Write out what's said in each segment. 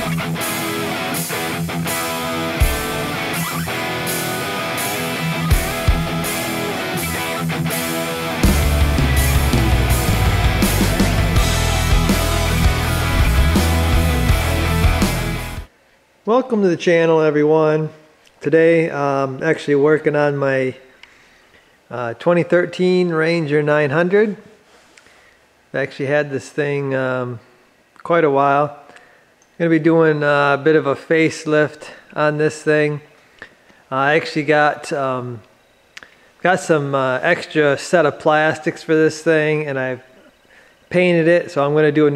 Welcome to the channel, everyone. Today I'm actually working on my 2013 Ranger 900. I've actually had this thing quite a while. I'm going to be doing a bit of a facelift on this thing. I actually got some extra set of plastics for this thing, and I've painted it, so I'm going to do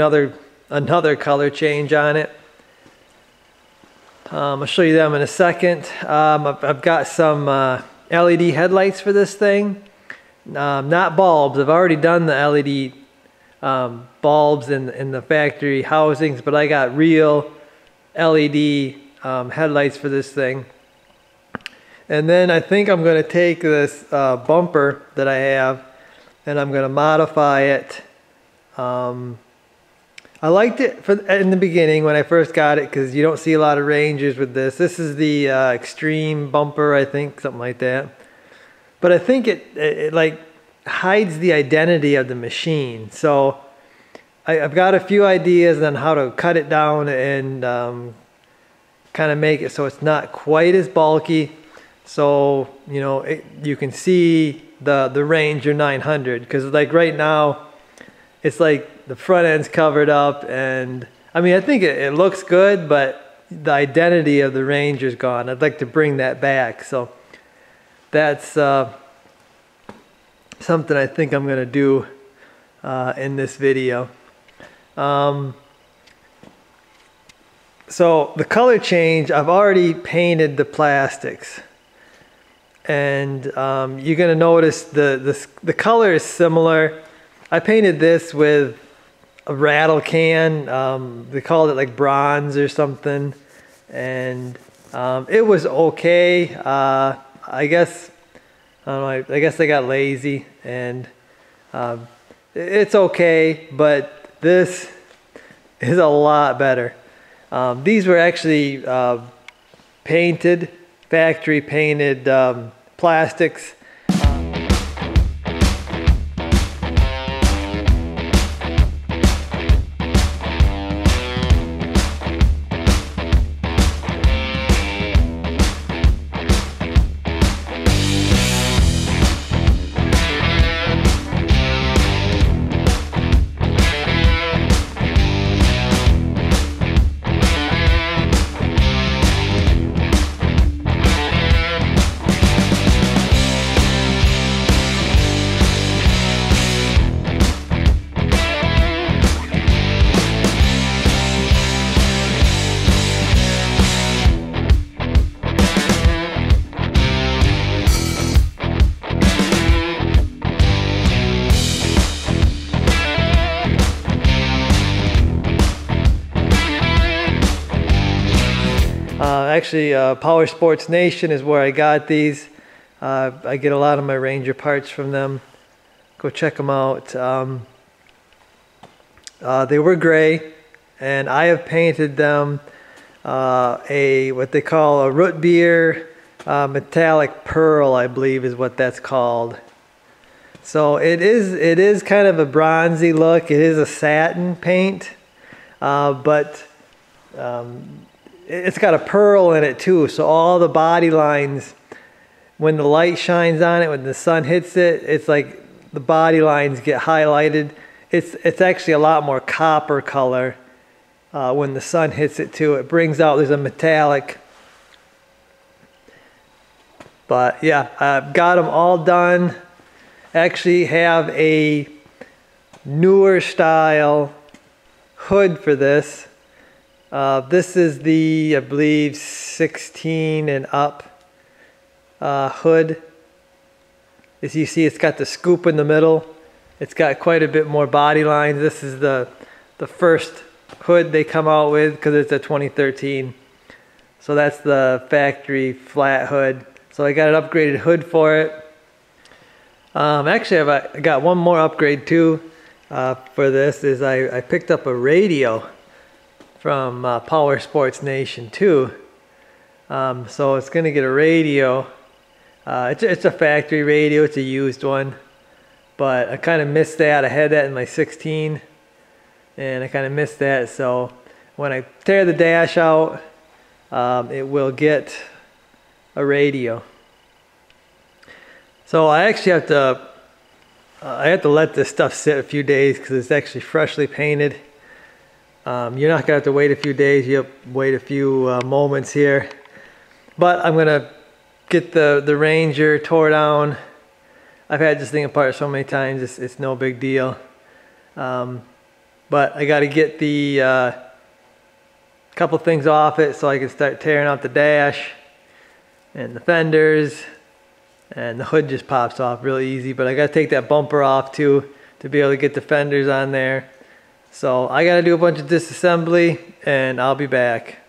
another color change on it. I'll show you them in a second. I've got some LED headlights for this thing. Not bulbs. I've already done the LED bulbs in the factory housings, but I got real LED headlights for this thing. And then I think I'm going to take this bumper that I have, and I'm going to modify it. I liked it in the beginning when I first got it, because you don't see a lot of Rangers with this. This is the extreme bumper, I think, something like that. But I think it like hides the identity of the machine. So I've got a few ideas on how to cut it down and kind of make it so it's not quite as bulky. So you know you can see the Ranger 900, because like right now it's like the front end's covered up, and I mean I think it looks good, but the identity of the Ranger's gone. I'd like to bring that back, so that's something I think I'm gonna do in this video. So the color change, I've already painted the plastics, and you're gonna notice the color is similar. I painted this with a rattle can. They called it like bronze or something, and it was okay. I guess I don't know. I guess I got lazy, and it's okay. But this is a lot better. These were actually painted, factory painted plastics. Actually, Power Sports Nation is where I got these. I get a lot of my Ranger parts from them. Go check them out. They were gray, and I have painted them what they call a root beer metallic pearl, I believe is what that's called. So it is kind of a bronzy look. It is a satin paint, but it's got a pearl in it too, so all the body lines, when the light shines on it, when the sun hits it, it's like the body lines get highlighted. It's actually a lot more copper color when the sun hits it too. It brings out, there's a metallic. But yeah, I've got them all done. Actually have a newer style hood for this. This is the, I believe, 16 and up hood. As you see, it's got the scoop in the middle. It's got quite a bit more body lines. This is the first hood they come out with, because it's a 2013. So that's the factory flat hood. So I got an upgraded hood for it. Actually, I got one more upgrade too for this. Is I picked up a radio from Power Sports Nation too. So it's gonna get a radio. It's a factory radio, it's a used one. But I kind of missed that. I had that in my 16 and I kind of missed that. So when I tear the dash out, it will get a radio. So I actually have to let this stuff sit a few days because it's actually freshly painted. You're not gonna have to wait a few days, you have to wait a few moments here. But I'm gonna get the Ranger tore down. I've had this thing apart so many times, it's no big deal. But I gotta get the couple things off it so I can start tearing out the dash and the fenders, and the hood just pops off really easy. But I gotta take that bumper off too to be able to get the fenders on there. So I gotta do a bunch of disassembly and I'll be back.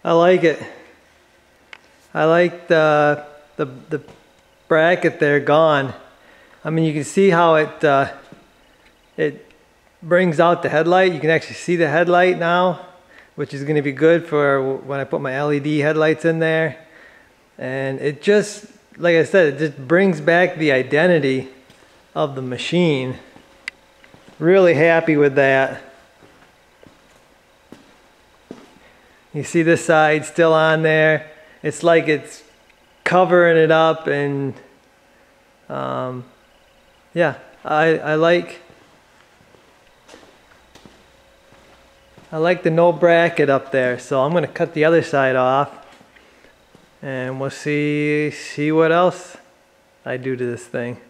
I like it. I like the bracket there gone. I mean, you can see how it brings out the headlight. You can actually see the headlight now, which is going to be good for when I put my LED headlights in there. And it just, like I said, it just brings back the identity of the machine. Really happy with that. You see this side still on there. It's like it's covering it up, and yeah, I like the no bracket up there. So I'm gonna cut the other side off, and we'll see what else I do to this thing.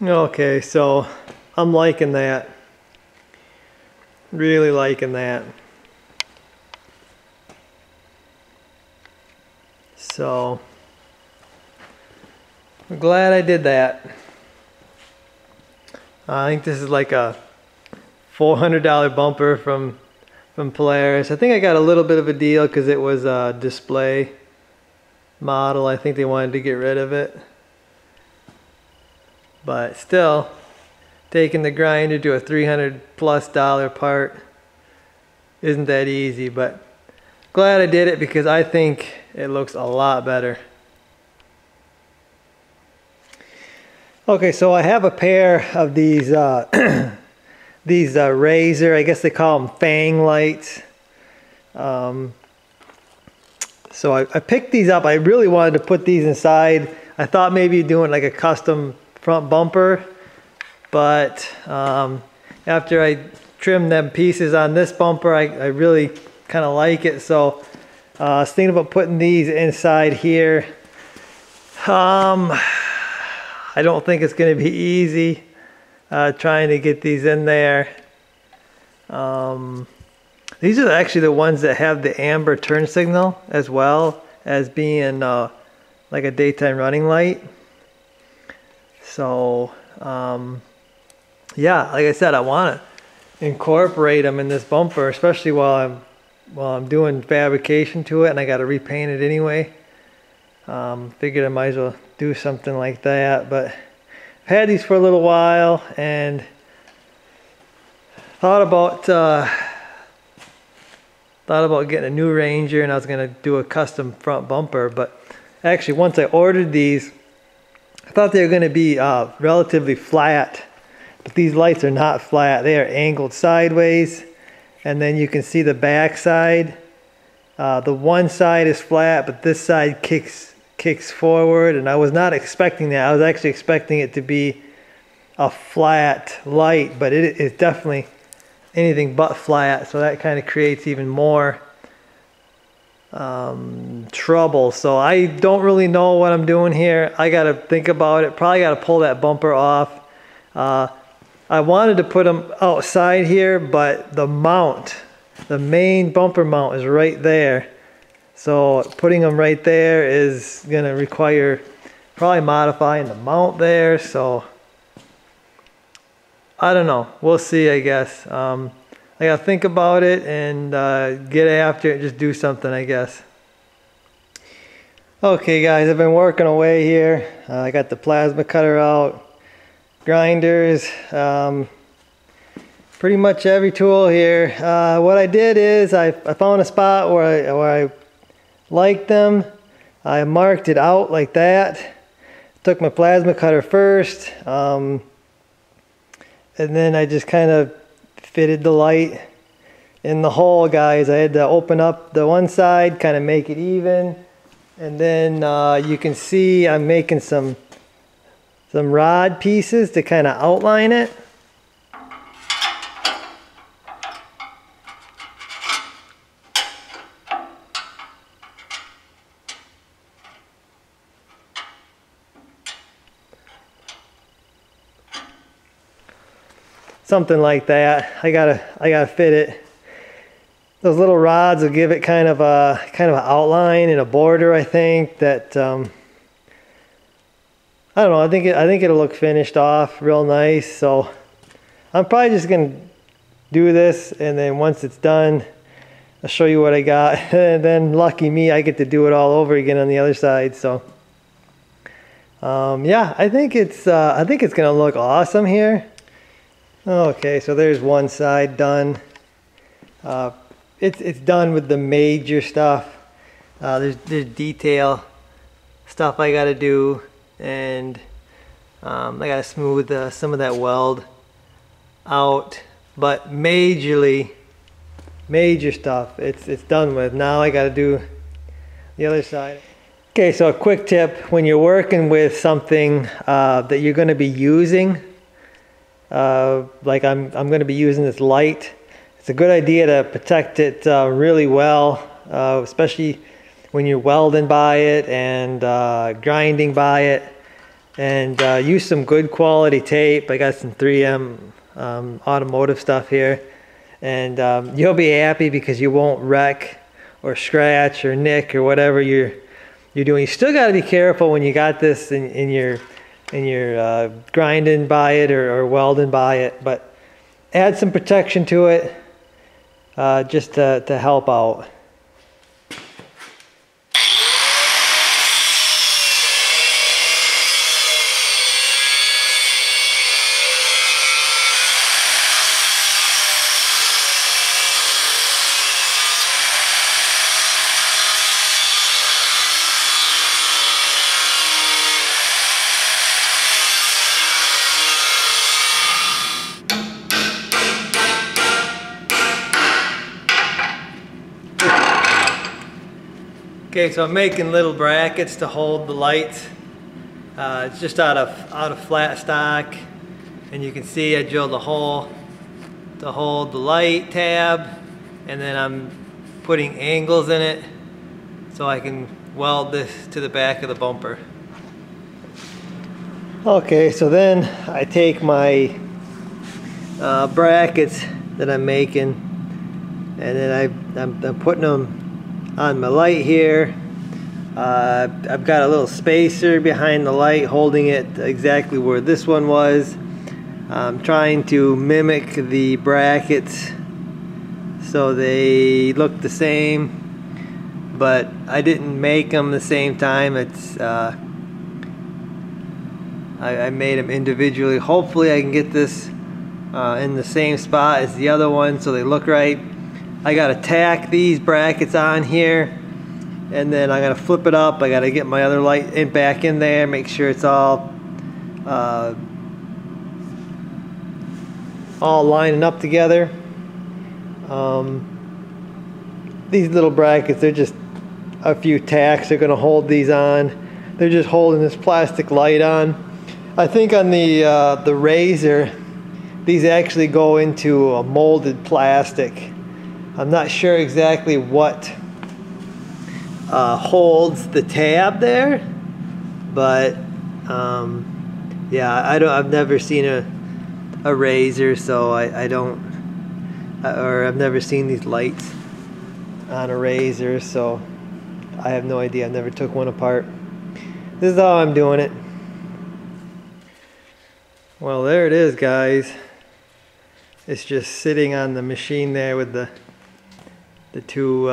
Okay, so I'm liking that. Really liking that. So I'm glad I did that. I think this is like a $400 bumper from Polaris. I think I got a little bit of a deal because it was a display model. I think they wanted to get rid of it. But still, taking the grinder to a $300+ part isn't that easy. But glad I did it because I think it looks a lot better. Okay, so I have a pair of these these RZR, I guess they call them fang lights. So I picked these up. I really wanted to put these inside. I thought maybe doing like a custom front bumper, but after I trimmed them pieces on this bumper, I really kind of like it. So I was thinking about putting these inside here. I don't think it's going to be easy trying to get these in there. These are actually the ones that have the amber turn signal as well as being like a daytime running light. So yeah, like I said, I want to incorporate them in this bumper, especially while I'm doing fabrication to it, and I got to repaint it anyway. Figured I might as well do something like that. But I've had these for a little while and thought about thought about getting a new Ranger and I was gonna do a custom front bumper, but actually once I ordered these, I thought they were gonna be relatively flat, but these lights are not flat. They are angled sideways, and then you can see the back side. The one side is flat, but this side kicks forward, and I was not expecting that. I was actually expecting it to be a flat light, but it is definitely anything but flat, so that kind of creates even more trouble. So I don't really know what I'm doing here. I gotta think about it. Probably gotta pull that bumper off. I wanted to put them outside here, but the mount, the main bumper mount is right there. So putting them right there is gonna require probably modifying the mount there. So I don't know. We'll see, I guess. I gotta think about it and get after it, just do something, I guess. Okay guys, I've been working away here. I got the plasma cutter out, grinders, pretty much every tool here. What I did is I found a spot where I liked them. I marked it out like that. Took my plasma cutter first, and then I just kind of fitted the light in the hole, guys. I had to open up the one side, kind of make it even, and then you can see I'm making some rod pieces to kind of outline it. Something like that. I gotta fit it. Those little rods will give it kind of an outline and a border. I think that I don't know. I think it'll look finished off real nice. So I'm probably just gonna do this, and then once it's done, I'll show you what I got. And then lucky me, I get to do it all over again on the other side. So yeah, I think it's gonna look awesome here. Okay, so there's one side done. It's done with the major stuff. There's detail stuff I gotta do, and I gotta smooth some of that weld out. But major stuff, it's done with. Now I gotta do the other side. Okay, so a quick tip: when you're working with something that you're going to be using. Like I'm going to be using this light. It's a good idea to protect it really well, especially when you're welding by it and grinding by it. And use some good quality tape. I got some 3M automotive stuff here, and you'll be happy because you won't wreck or scratch or nick or whatever you're doing. You still got to be careful when you got this in your grinding by it or welding by it, but add some protection to it just to help out. Okay, so I'm making little brackets to hold the lights. It's just out of flat stock, and you can see I drilled a hole to hold the light tab, and then I'm putting angles in it so I can weld this to the back of the bumper. Okay, so then I take my brackets that I'm making, and then I'm putting them on my light here. I've got a little spacer behind the light holding it exactly where this one was. I'm trying to mimic the brackets so they look the same, but I didn't make them the same time. It's I made them individually. Hopefully I can get this in the same spot as the other one so they look right. I gotta tack these brackets on here, and then I gotta flip it up. I gotta get my other light back in there, make sure it's all lining up together. These little brackets, they're just a few tacks. They're gonna hold these on. They're just holding this plastic light on. I think on the RZR, these actually go into a molded plastic. I'm not sure exactly what holds the tab there, but yeah, I've never seen a RZR, so I don't, or I've never seen these lights on a RZR, so I have no idea. I never took one apart. This is how I'm doing it. Well, there it is, guys. It's just sitting on the machine there with the two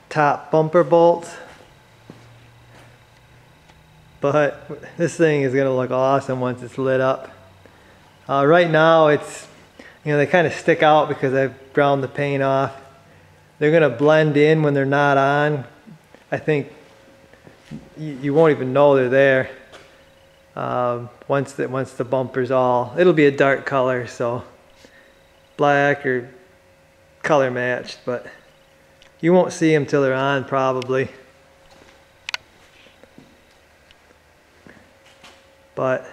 top bumper bolts. But this thing is gonna look awesome once it's lit up. Right now it's, you know, they kind of stick out because I've browned the paint off. They're gonna blend in when they're not on. I think you won't even know they're there once the bumper's all. It'll be a dark color, so black or color matched, but you won't see them till they're on probably. But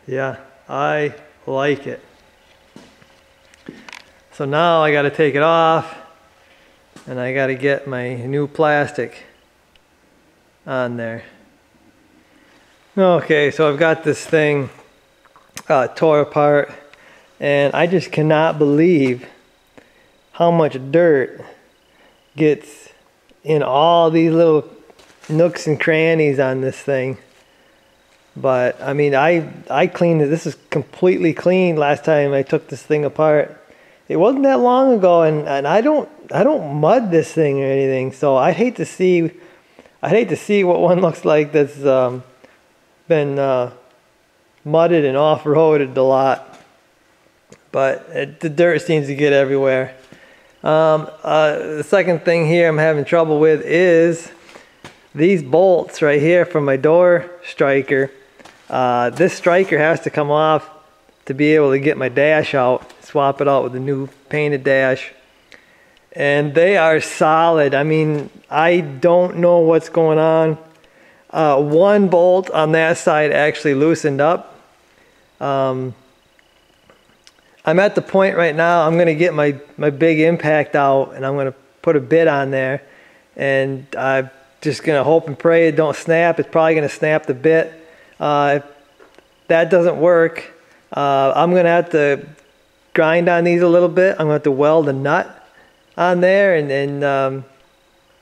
yeah, I like it. So now I got to take it off, and I got to get my new plastic on there. Okay, so I've got this thing tore apart, and I just cannot believe how much dirt gets in all these little nooks and crannies on this thing. But I mean, I cleaned it. This is completely clean last time I took this thing apart. It wasn't that long ago, and I don't mud this thing or anything. So I'd hate to see what one looks like that's been mudded and off-roaded a lot. But the dirt seems to get everywhere. The second thing here I'm having trouble with is these bolts right here from my door striker. This striker has to come off to be able to get my dash out, swap it out with the new painted dash. And they are solid. I mean, I don't know what's going on. One bolt on that side actually loosened up. I'm at the point right now, I'm gonna get my big impact out, and I'm gonna put a bit on there, and I'm just gonna hope and pray it don't snap. It's probably gonna snap the bit. If that doesn't work, I'm gonna have to grind on these a little bit. I'm gonna have to weld a nut on there and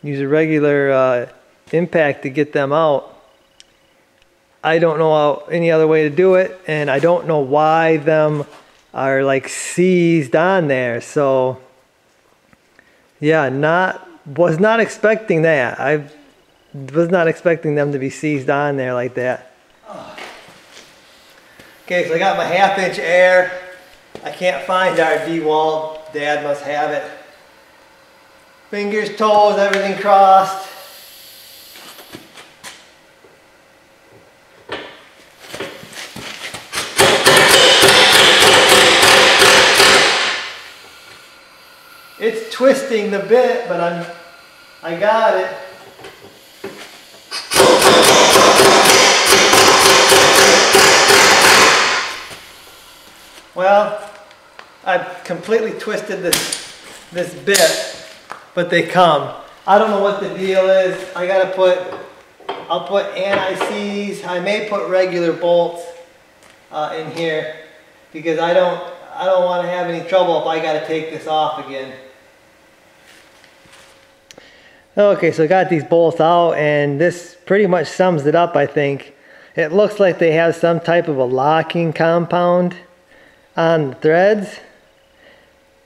use a regular impact to get them out. I don't know any other way to do it, and I don't know why them are like seized on there. So yeah, was not expecting that. I was not expecting them to be seized on there like that. Okay, so I got my 1/2 inch air. I can't find our DeWalt. Dad must have it. Fingers, toes, everything crossed. It's twisting the bit, but I got it. Well, I've completely twisted this bit, but they come. I don't know what the deal is. I'll put anti-seize. I may put regular bolts in here because I don't want to have any trouble if I got to take this off again. Okay, so I got these bolts out, and this pretty much sums it up, I think. It looks like they have some type of a locking compound on the threads.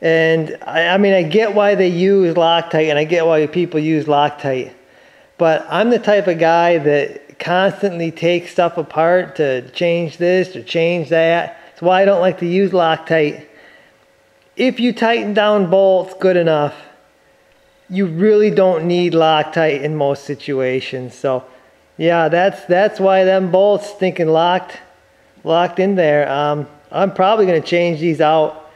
And I mean, I get why they use Loctite, and I get why people use Loctite. But I'm the type of guy that constantly takes stuff apart to change this or change that. That's why I don't like to use Loctite. if you tighten down bolts good enough, you really don't need Loctite in most situations. So yeah, that's why them bolts stinking locked in there. I'm probably going to change these out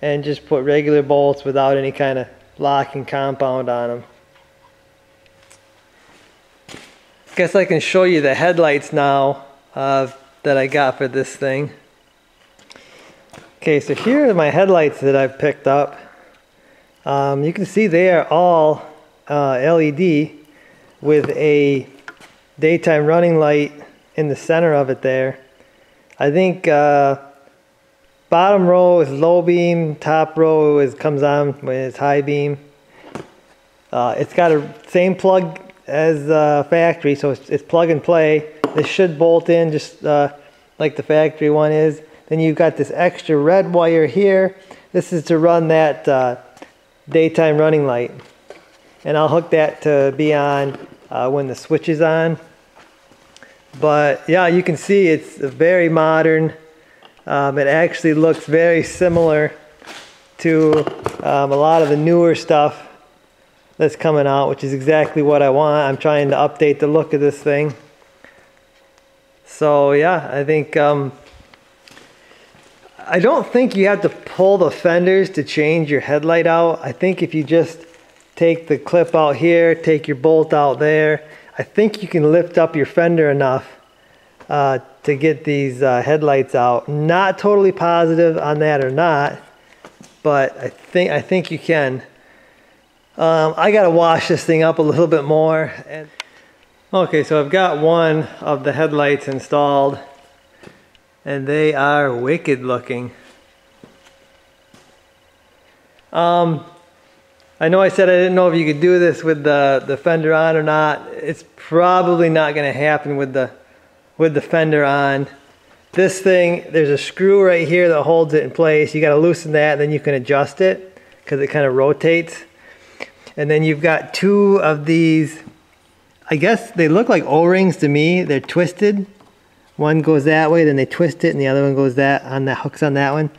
and just put regular bolts without any kind of locking compound on them. Guess I can show you the headlights now that I got for this thing. Okay, so here are my headlights that I've picked up. You can see they are all LED with a daytime running light in the center of it there. I think bottom row is low beam, top row comes on when it's high beam. It's got a same plug as factory, so it's plug and play. This should bolt in just like the factory one is. Then you've got this extra red wire here. This is to run that daytime running light. And I'll hook that to be on when the switch is on. But yeah, you can see it's very modern. It actually looks very similar to a lot of the newer stuff that's coming out, which is exactly what I want. I'm trying to update the look of this thing. So yeah, I think I don't think you have to pull the fenders to change your headlight out. I think if you just take the clip out here, take your bolt out there, I think you can lift up your fender enough to get these headlights out. Not totally positive on that or not, but I think you can. I gotta wash this thing up a little bit more. Okay, so I've got one of the headlights installed, and they are wicked looking. I know I said I didn't know if you could do this with the fender on or not. It's probably not going to happen with the fender on. This thing, there's a screw right here that holds it in place. You got to loosen that, and then you can adjust it because it kind of rotates. And then you've got two of these, I guess they look like O-rings to me. They're twisted. One goes that way, then they twist it, and the other one goes that on the hooks on that one.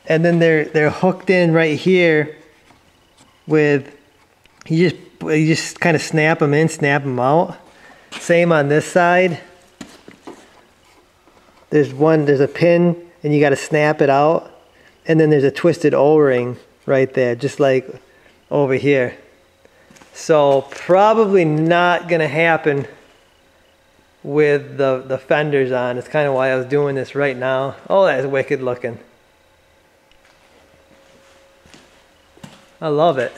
And then they're hooked in right here with, you just kind of snap them in, snap them out. Same on this side. There's a pin, and you got to snap it out. And then there's a twisted O-ring right there, just like over here. So probably not gonna happen with the fenders on. It's kind of why I was doing this right now. Oh, that's wicked looking. I love it.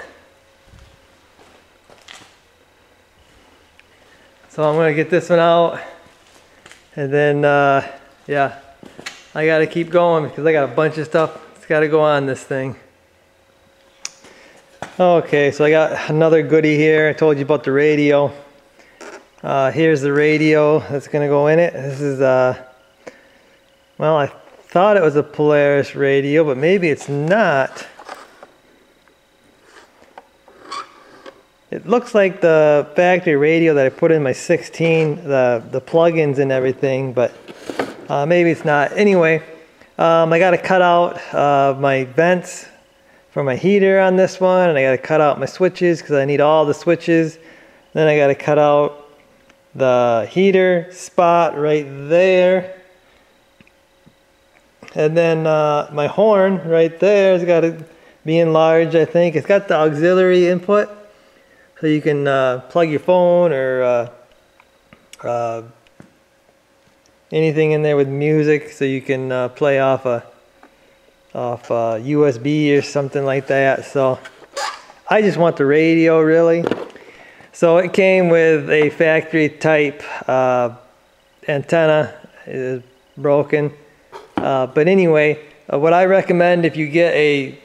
So I'm gonna get this one out, and then yeah, I gotta keep going because I got a bunch of stuff that's gotta go on this thing. Okay, so I got another goodie here. I told you about the radio. Here's the radio that's gonna go in it. This is well, I thought it was a Polaris radio, but maybe it's not. It looks like the factory radio that I put in my 16, the plugins and everything, but maybe it's not. Anyway, I got to cut out my vents for my heater on this one, and I got to cut out my switches because I need all the switches. Then I got to cut out the heater spot right there, and then my horn right there has got to be enlarged. I think it's got the auxiliary input, so you can plug your phone or anything in there with music, so you can play off a USB or something like that. So I just want the radio, really. So it came with a factory type antenna. It is broken, but anyway, what I recommend if you get a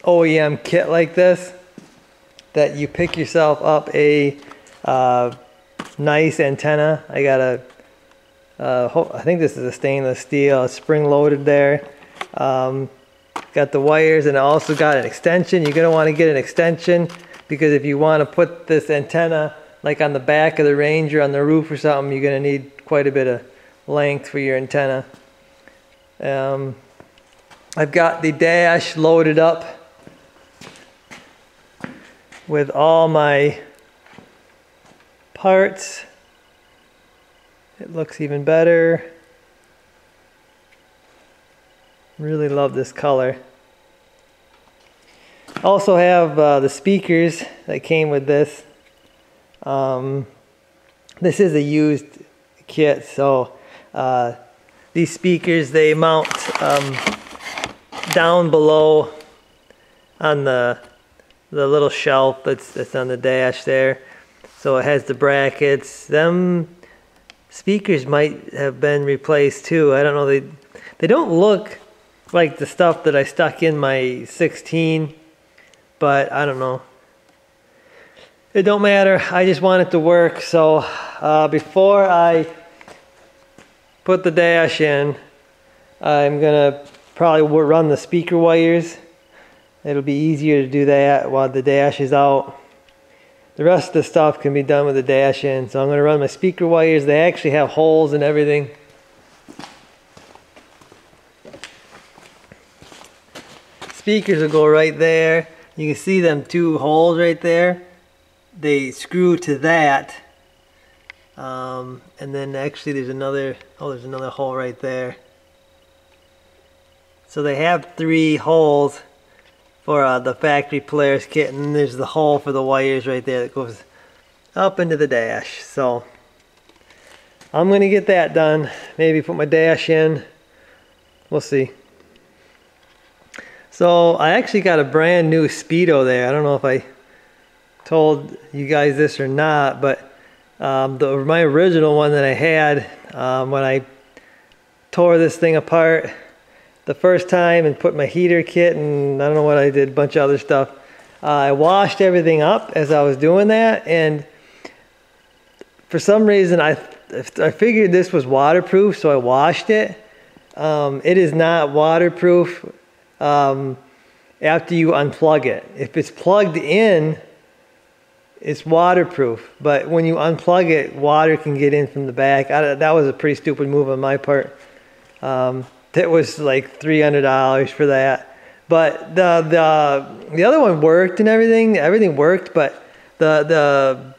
OEM kit like this, that you pick yourself up a nice antenna. I got a I think this is a stainless steel, spring loaded there. Got the wires, and I also got an extension. You're gonna want to get an extension because if you want to put this antenna like on the back of the Ranger on the roof or something, you're gonna need quite a bit of length for your antenna. I've got the dash loaded up with all my parts. It looks even better. Really love this color. Also have the speakers that came with this. This is a used kit, so these speakers, they mount down below on the little shelf that's on the dash there. So it has the brackets. Them speakers might have been replaced too. I don't know. They don't look like the stuff that I stuck in my 16, but I don't know. It don't matter. I just want it to work. So before I put the dash in, I'm gonna probably run the speaker wires. It'll be easier to do that while the dash is out. The rest of the stuff can be done with the dash in. So I'm gonna run my speaker wires. They actually have holes and everything. Speakers will go right there. You can see them two holes right there. They screw to that. And then actually there's another hole right there. So they have 3 holes for the factory Polaris kit, and then there's the hole for the wires right there that goes up into the dash. So I'm gonna get that done. Maybe put my dash in. We'll see. So I actually got a brand new Speedo there. I don't know if I told you guys this or not, but my original one that I had when I tore this thing apart the first time and put my heater kit and I don't know what I did, a bunch of other stuff. I washed everything up as I was doing that, and for some reason I figured this was waterproof, so I washed it. It is not waterproof after you unplug it. If it's plugged in, it's waterproof, but when you unplug it, water can get in from the back. That was a pretty stupid move on my part. That was like $300 for that. But the other one worked and everything worked, but some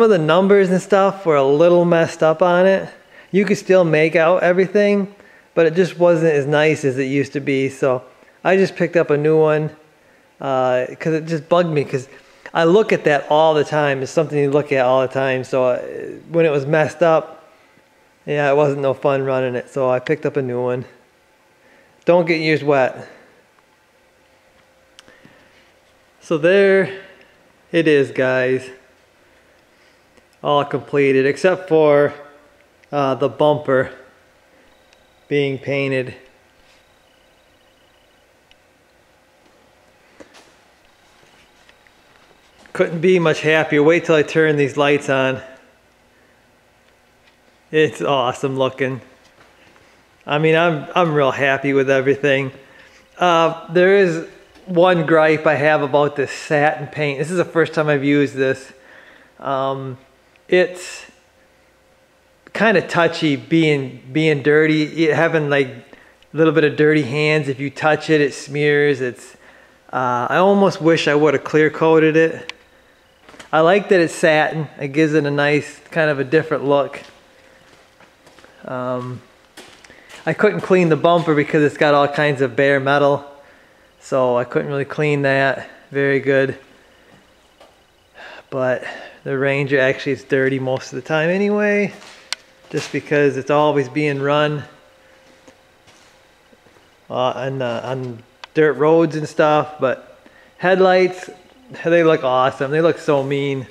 of the numbers and stuff were a little messed up on it. You could still make out everything, but it just wasn't as nice as it used to be. So I just picked up a new one because it just bugged me, because I look at that all the time. It's something you look at all the time. So when it was messed up, yeah, it wasn't no fun running it. So I picked up a new one. Don't get yours wet. So there it is, guys. All completed except for the bumper being painted. Couldn't be much happier. Wait till I turn these lights on. It's awesome looking. I mean, I'm real happy with everything. There is one gripe I have about this satin paint. This is the first time I've used this. It's kind of touchy being dirty, having like a little bit of dirty hands. If you touch it, it smears. I almost wish I would have clear coated it. I like that it's satin. It gives it a nice kind of a different look. I couldn't clean the bumper because it's got all kinds of bare metal, so I couldn't really clean that very good. But the Ranger actually is dirty most of the time anyway, just because it's always being run on dirt roads and stuff. But headlights, they look awesome. They look so mean,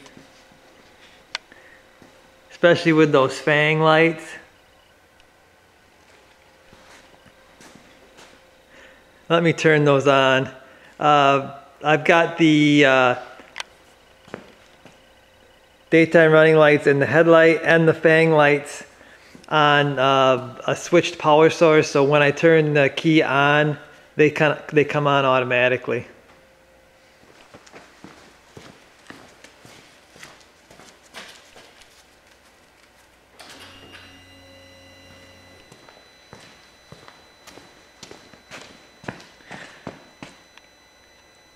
especially with those fang lights. Let me turn those on. I've got the daytime running lights and the headlight and the fang lights on a switched power source, so when I turn the key on, they come on automatically.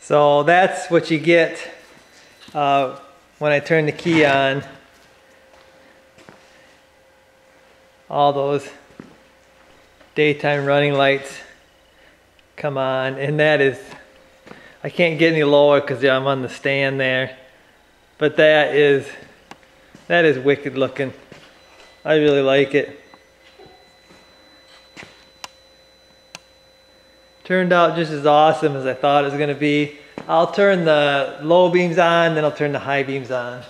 So that's what you get when I turn the key on. All those daytime running lights come on, and that is, I can't get any lower because I'm on the stand there, but that is wicked looking. I really like it. Turned out just as awesome as I thought it was going to be. I'll turn the low beams on, then I'll turn the high beams on.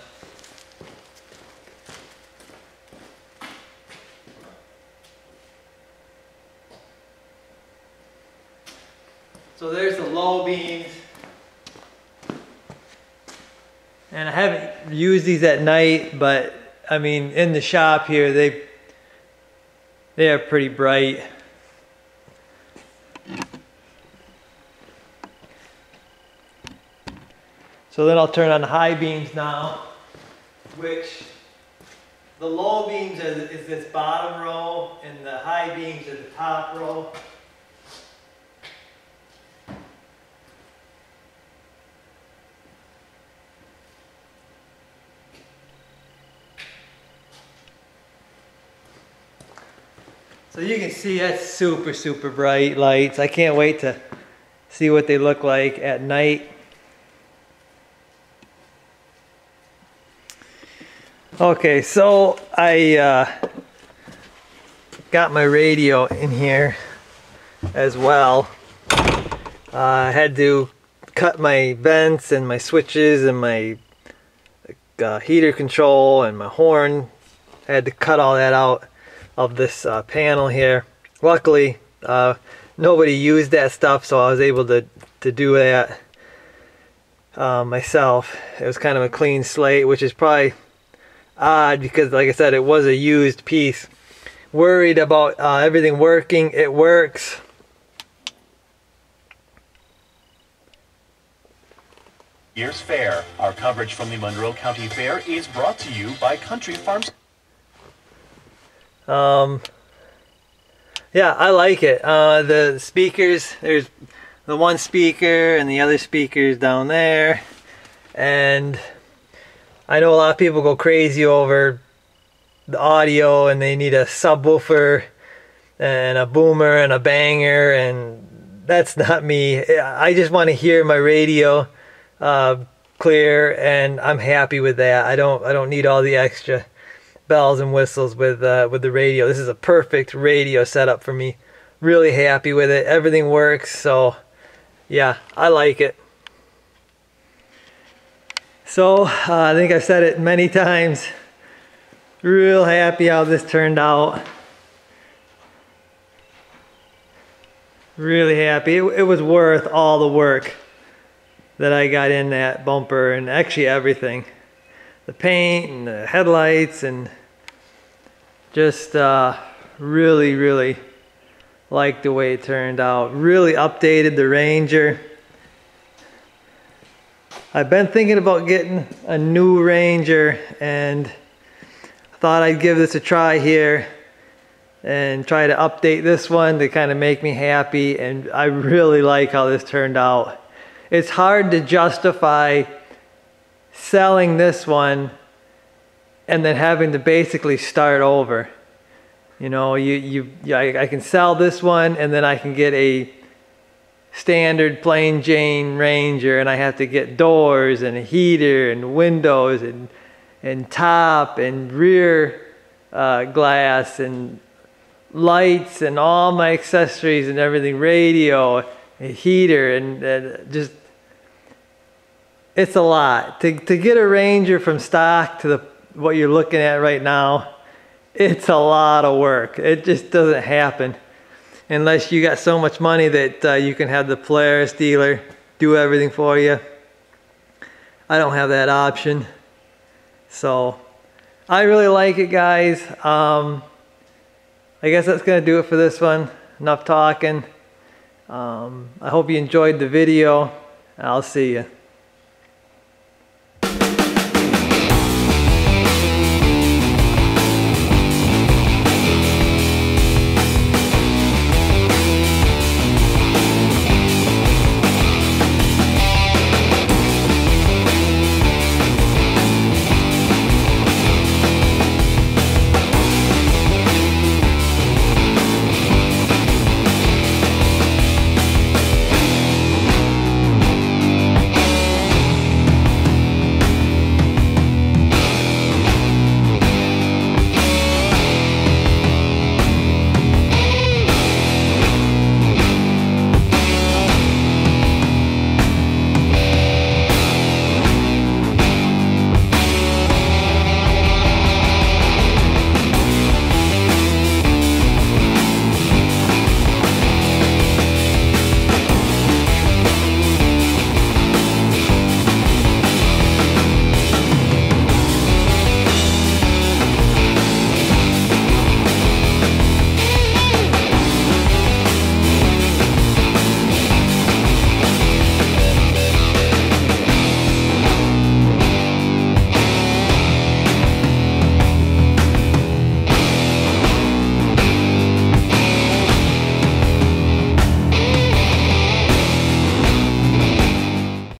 So there's the low beams. And I haven't used these at night, but I mean, in the shop here, they are pretty bright. So then I'll turn on the high beams now, which the low beams is this bottom row, and the high beams are the top row. So you can see that's super, super bright lights. I can't wait to see what they look like at night. Okay, so I got my radio in here as well. I had to cut my vents and my switches and my heater control and my horn. I had to cut all that out of this panel here. Luckily, nobody used that stuff, so I was able to do that myself. It was kind of a clean slate, which is probably odd because, like I said, it was a used piece. Worried about everything working. It works. Year's Fair. Our coverage from the Monroe County Fair is brought to you by Country Farms. Yeah, I like it. The speakers, there's the one speaker and the other speakers down there, and I know a lot of people go crazy over the audio and they need a subwoofer and a boomer and a banger, and that's not me. I just want to hear my radio clear, and I'm happy with that. I don't need all the extra bells and whistles with the radio. This is a perfect radio setup for me. Really happy with it. Everything works, so yeah, I like it. So I think I've said it many times. Real happy how this turned out. Really happy. It was worth all the work that I got in that bumper, and actually everything. The paint and the headlights, and just really, really like the way it turned out. Really updated the Ranger. I've been thinking about getting a new Ranger, and thought I'd give this a try here and try to update this one to kind of make me happy, and I really like how this turned out. It's hard to justify selling this one and then having to basically start over. You know, I can sell this one and then I can get a standard plain Jane Ranger, and I have to get doors and a heater and windows and top and rear glass and lights and all my accessories and everything, radio, a heater, and just, it's a lot. To get a Ranger from stock to what you're looking at right now, it's a lot of work. It just doesn't happen unless you got so much money that you can have the Polaris dealer do everything for you. I don't have that option. So I really like it, guys. I guess that's gonna do it for this one. Enough talking. I hope you enjoyed the video. I'll see you.